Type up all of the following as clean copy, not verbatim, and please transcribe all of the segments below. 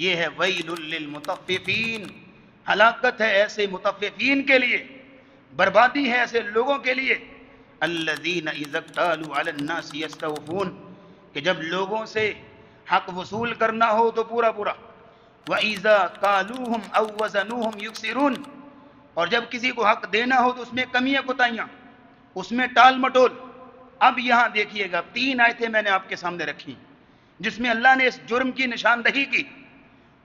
یہ ہے ویل للمطففین، ہلاکت ہے ایسے مطففین کے لیے، بربادی ہے ایسے لوگوں کے لیے، الذین اذا اکتالوا علی الناس یستوفون، کہ جب لوگوں سے حق وصول کرنا ہو تو پورا پورا، وَإِذَا قَالُوهُمْ أَوْ وَزَنُوهُمْ يُكْسِرُونَ، اور جب کسی کو حق دینا ہو تو اس میں کمیاں کوتاہیاں، اس میں ٹال مٹول۔ اب یہاں دیکھیے گا 3 آیتیں میں نے آپ کے سامنے رکھی جس میں اللہ نے اس جرم کی نشاندہی کی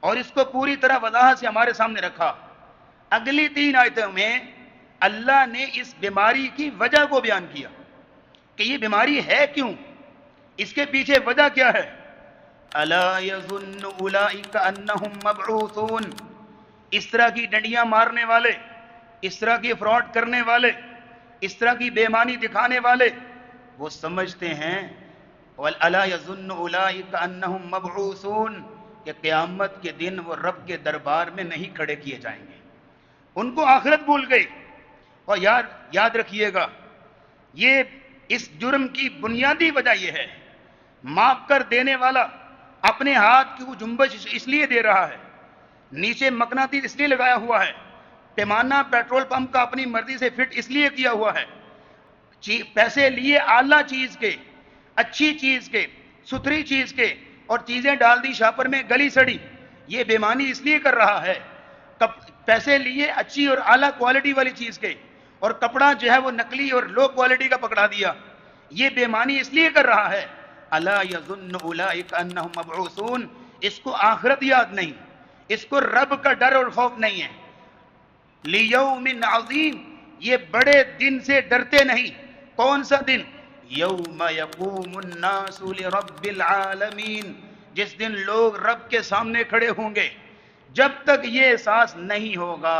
اور اس کو پوری طرح وضاحت سے ہمارے سامنے رکھا۔ اگلی 3 آیتوں میں اللہ نے اس بیماری کی وجہ کو بیان کیا کہ یہ بیماری ہے کیوں، اس کے پیچھے وجہ کیا ہے۔ الا یظن اولئک انہم مبعوثون، اس طرح کی ڈنڈیاں مارنے والے، اس طرح کی فراڈ کرنے والے، اس طرح کی بے ایمانی دکھانے والے، وہ سمجھتے ہیں الا یظن اولئک انہم مبعوثون، کہ قیامت کے دن وہ رب کے دربار میں نہیں کھڑے کیے جائیں گے۔ ان کو آخرت بھول گئی۔ اور یاد رکھیے گا، یہ اس جرم کی بنیادی وجہ یہ ہے، معاف کر دینے والا اپنے ہاتھ کی وہ جنبش اس لیے دے رہا ہے، نیچے مقناطیس اس لیے لگایا ہوا ہے، پیمانہ پیٹرول پمپ کا اپنی مرضی سے فٹ اس لیے کیا ہوا ہے، پیسے لیے اعلیٰ چیز کے، اچھی چیز کے، ستھری چیز کے، اور چیزیں ڈال دی شاپر میں گلی سڑی، یہ بےمانی اس لیے کر رہا ہے۔ پیسے لیے اچھی اور اعلیٰ کوالٹی والی چیز کے، اور کپڑا جو ہے وہ نقلی اور لو کوالٹی کا پکڑا دیا، یہ بےمانی اس لیے کر رہا ہے۔ الا یظن اولئک انہم مبعوثون، اس کو آخرت یاد نہیں، اس کو رب کا ڈر اور خوف نہیں ہے۔ لیوم عظیم، یہ بڑے دن سے ڈرتے نہیں۔ کون سا دن؟ یوم یقوم الناس لرب العالمین، جس دن لوگ رب کے سامنے کھڑے ہوں گے۔ جب تک یہ احساس نہیں ہوگا،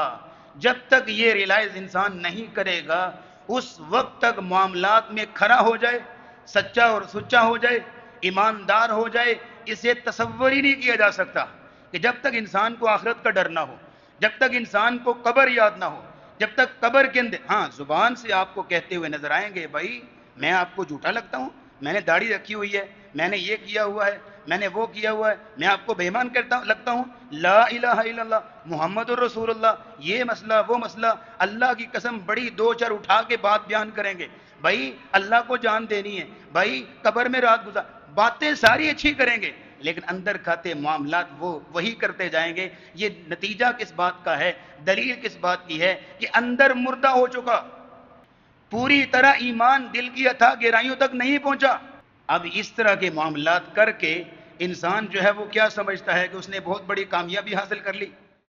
جب تک یہ ریلائز انسان نہیں کرے گا، اس وقت تک معاملات میں کھڑا ہو جائے، سچا اور سچا ہو جائے، ایماندار ہو جائے، اسے تصور ہی نہیں کیا جا سکتا کہ جب تک انسان کو آخرت کا ڈر نہ ہو، جب تک انسان کو قبر یاد نہ ہو، جب تک قبر کے اندر، ہاں زبان سے آپ کو کہتے ہوئے نظر آئیں گے، بھائی میں آپ کو جھوٹا لگتا ہوں، میں نے داڑھی رکھی ہوئی ہے، میں نے یہ کیا ہوا ہے، میں نے وہ کیا ہوا ہے، میں آپ کو بے ایمان لگتا ہوں، لا الہ الا اللہ محمد الرسول اللہ، یہ مسئلہ وہ مسئلہ، اللہ کی قسم بڑی 2 4 اٹھا کے بات بیان کریں گے، بھائی اللہ کو جان دینی ہے، بھائی قبر میں رات گزار، باتیں ساری اچھی کریں گے، لیکن اندر کھاتے معاملات وہی کرتے جائیں گے۔ یہ نتیجہ کس بات کا ہے، دلیل کس بات کی ہے کہ اندر مردہ ہو چکا، پوری طرح ایمان دل کی اتھا گہرائیوں تک نہیں پہنچا۔ اب اس طرح کے معاملات کر کے انسان جو ہے وہ کیا سمجھتا ہے کہ اس نے بہت بڑی کامیابی حاصل کر لی۔